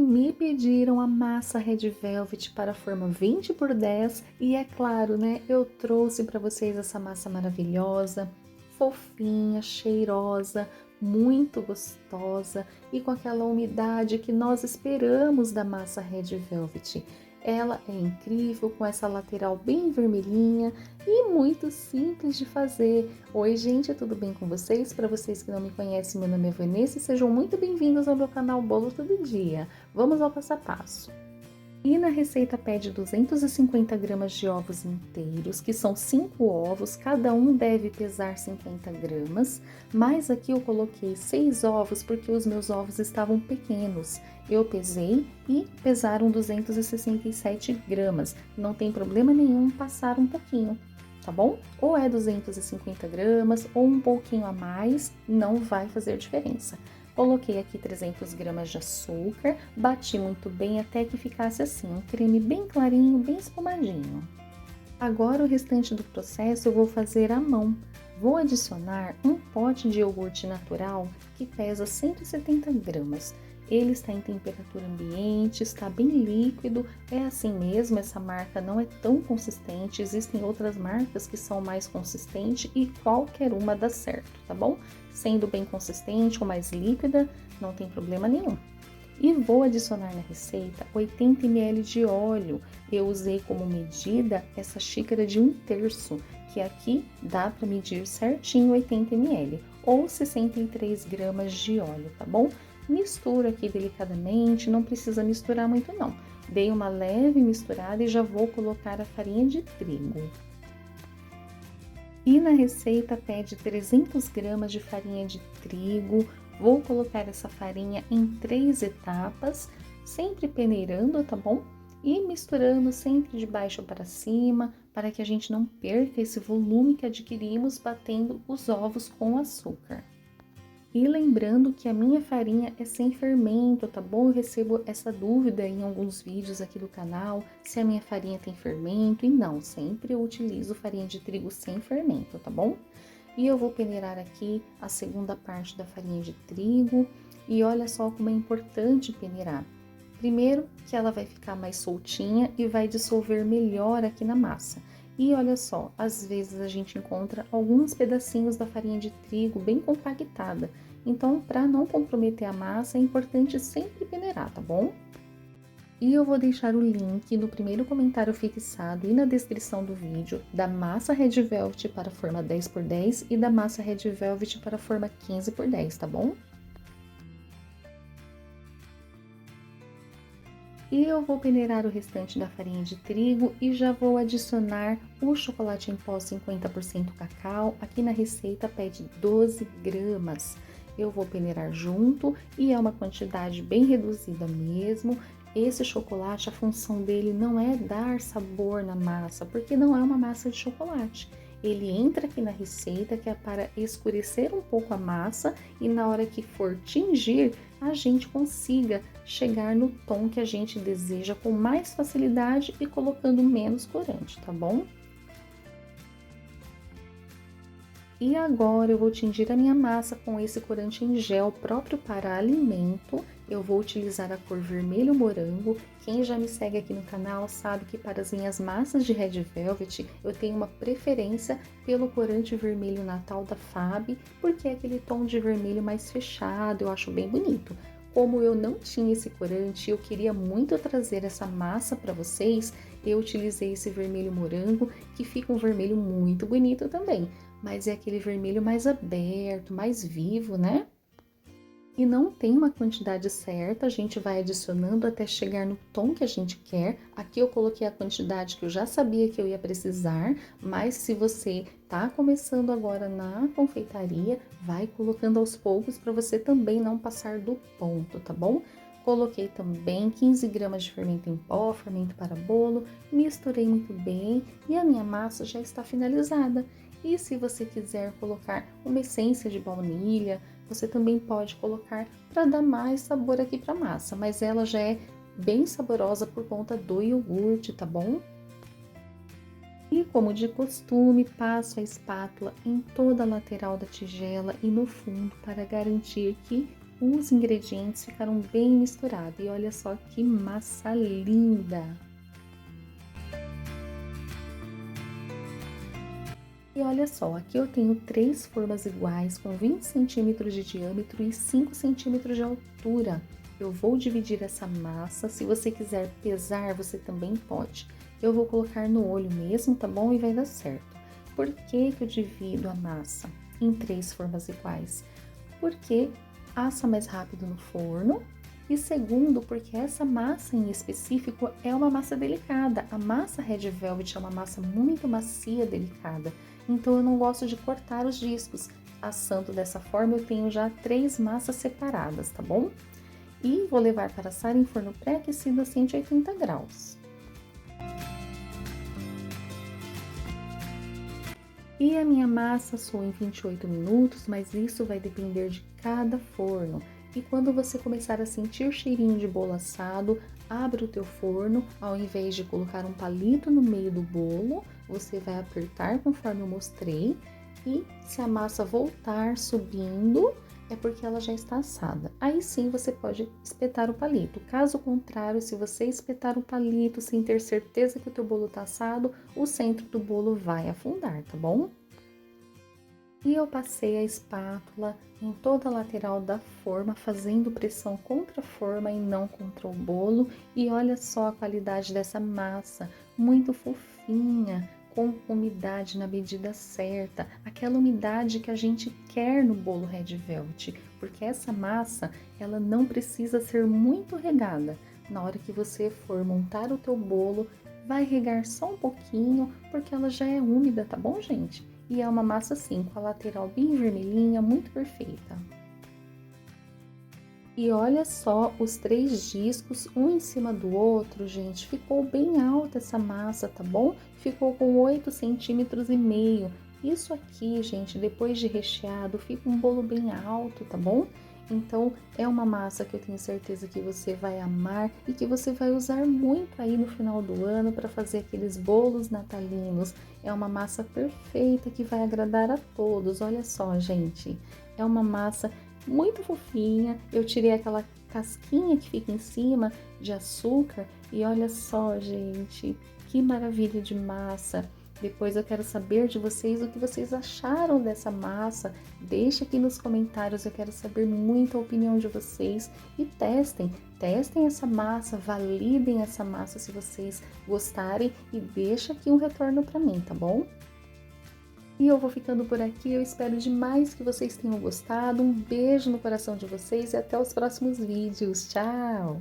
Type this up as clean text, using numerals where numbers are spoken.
me pediram a massa Red Velvet para a forma 20x10 e é claro, né, eu trouxe para vocês essa massa maravilhosa, fofinha, cheirosa, muito gostosa e com aquela umidade que nós esperamos da massa Red Velvet. Ela é incrível, com essa lateral bem vermelhinha e muito simples de fazer. Oi gente, tudo bem com vocês? Para vocês que não me conhecem, meu nome é Vanessa e sejam muito bem-vindos ao meu canal Bolo Todo Dia. Vamos ao passo a passo. E na receita pede 250 gramas de ovos inteiros, que são 5 ovos, cada um deve pesar 50 gramas, mas aqui eu coloquei 6 ovos porque os meus ovos estavam pequenos. Eu pesei e pesaram 267 gramas, não tem problema nenhum passar um pouquinho, tá bom? Ou é 250 gramas ou um pouquinho a mais, não vai fazer diferença. Coloquei aqui 300 gramas de açúcar, bati muito bem até que ficasse assim, um creme bem clarinho, bem espumadinho. Agora o restante do processo eu vou fazer à mão. Vou adicionar um pote de iogurte natural que pesa 170 gramas. Ele está em temperatura ambiente, está bem líquido, é assim mesmo, essa marca não é tão consistente, existem outras marcas que são mais consistentes e qualquer uma dá certo, tá bom? Sendo bem consistente ou mais líquida, não tem problema nenhum. E vou adicionar na receita 80 ml de óleo. Eu usei como medida essa xícara de 1/3, que aqui dá para medir certinho 80 ml, ou 63 gramas de óleo, tá bom? Misturo aqui delicadamente, não precisa misturar muito não. Dei uma leve misturada e já vou colocar a farinha de trigo. E na receita pede 300 gramas de farinha de trigo. Vou colocar essa farinha em 3 etapas, sempre peneirando, tá bom? E misturando sempre de baixo para cima, para que a gente não perca esse volume que adquirimos batendo os ovos com açúcar. E lembrando que a minha farinha é sem fermento, tá bom? Eu recebo essa dúvida em alguns vídeos aqui do canal, se a minha farinha tem fermento, e não, sempre eu utilizo farinha de trigo sem fermento, tá bom? E eu vou peneirar aqui a segunda parte da farinha de trigo, e olha só como é importante peneirar. Primeiro, que ela vai ficar mais soltinha e vai dissolver melhor aqui na massa. E olha só, às vezes a gente encontra alguns pedacinhos da farinha de trigo bem compactada. Então, para não comprometer a massa, é importante sempre peneirar, tá bom? E eu vou deixar o link no primeiro comentário fixado e na descrição do vídeo da massa Red Velvet para a forma 10x10 e da massa Red Velvet para a forma 15x10, tá bom? E eu vou peneirar o restante da farinha de trigo e já vou adicionar o chocolate em pó 50% cacau. Aqui na receita pede 12 gramas. Eu vou peneirar junto e é uma quantidade bem reduzida mesmo. Esse chocolate, a função dele não é dar sabor na massa, porque não é uma massa de chocolate. Ele entra aqui na receita que é para escurecer um pouco a massa e na hora que for tingir, a gente consiga chegar no tom que a gente deseja com mais facilidade e colocando menos corante, tá bom? E agora eu vou tingir a minha massa com esse corante em gel próprio para alimento. Eu vou utilizar a cor vermelho morango. Quem já me segue aqui no canal sabe que para as minhas massas de Red Velvet eu tenho uma preferência pelo corante vermelho Natal da Fab, porque é aquele tom de vermelho mais fechado, eu acho bem bonito. Como eu não tinha esse corante, eu queria muito trazer essa massa para vocês, eu utilizei esse vermelho morango, que fica um vermelho muito bonito também, mas é aquele vermelho mais aberto, mais vivo, né? E não tem uma quantidade certa, a gente vai adicionando até chegar no tom que a gente quer. Aqui eu coloquei a quantidade que eu já sabia que eu ia precisar, mas se você tá começando agora na confeitaria, vai colocando aos poucos para você também não passar do ponto, tá bom? Coloquei também 15 gramas de fermento em pó, fermento para bolo, misturei muito bem e a minha massa já está finalizada. E se você quiser colocar uma essência de baunilha, você também pode colocar para dar mais sabor aqui para a massa, mas ela já é bem saborosa por conta do iogurte, tá bom? E como de costume, passo a espátula em toda a lateral da tigela e no fundo para garantir que os ingredientes ficaram bem misturados. E olha só que massa linda! E olha só, aqui eu tenho 3 formas iguais com 20 centímetros de diâmetro e 5 centímetros de altura. Eu vou dividir essa massa, se você quiser pesar, você também pode. Eu vou colocar no olho mesmo, tá bom? E vai dar certo. Por que que eu divido a massa em 3 formas iguais? Porque assa mais rápido no forno. E segundo, porque essa massa em específico é uma massa delicada. A massa Red Velvet é uma massa muito macia, delicada. Então eu não gosto de cortar os discos. Assando dessa forma eu tenho já 3 massas separadas, tá bom? E vou levar para assar em forno pré-aquecido a 180 graus. E a minha massa assou em 28 minutos, mas isso vai depender de cada forno. E quando você começar a sentir cheirinho de bolo assado, abre o teu forno, ao invés de colocar um palito no meio do bolo, você vai apertar conforme eu mostrei. E se a massa voltar subindo, é porque ela já está assada. Aí sim você pode espetar o palito. Caso contrário, se você espetar o palito sem ter certeza que o teu bolo está assado, o centro do bolo vai afundar, tá bom? E eu passei a espátula em toda a lateral da forma, fazendo pressão contra a forma e não contra o bolo. E olha só a qualidade dessa massa, muito fofinha, com umidade na medida certa, aquela umidade que a gente quer no bolo Red Velvet, porque essa massa, ela não precisa ser muito regada. Na hora que você for montar o teu bolo, vai regar só um pouquinho, porque ela já é úmida, tá bom, gente? E é uma massa assim, com a lateral bem vermelhinha, muito perfeita. E olha só os 3 discos, um em cima do outro, gente. Ficou bem alta essa massa, tá bom? Ficou com 8,5 centímetros. Isso aqui, gente, depois de recheado, fica um bolo bem alto, tá bom? Então, é uma massa que eu tenho certeza que você vai amar e que você vai usar muito aí no final do ano para fazer aqueles bolos natalinos. É uma massa perfeita que vai agradar a todos. Olha só, gente, é uma massa muito fofinha. Eu tirei aquela casquinha que fica em cima de açúcar e olha só, gente, que maravilha de massa. Depois eu quero saber de vocês o que vocês acharam dessa massa. Deixa aqui nos comentários, eu quero saber muito a opinião de vocês. E testem essa massa, validem essa massa se vocês gostarem e deixa aqui um retorno para mim, tá bom? E eu vou ficando por aqui, eu espero demais que vocês tenham gostado. Um beijo no coração de vocês e até os próximos vídeos. Tchau!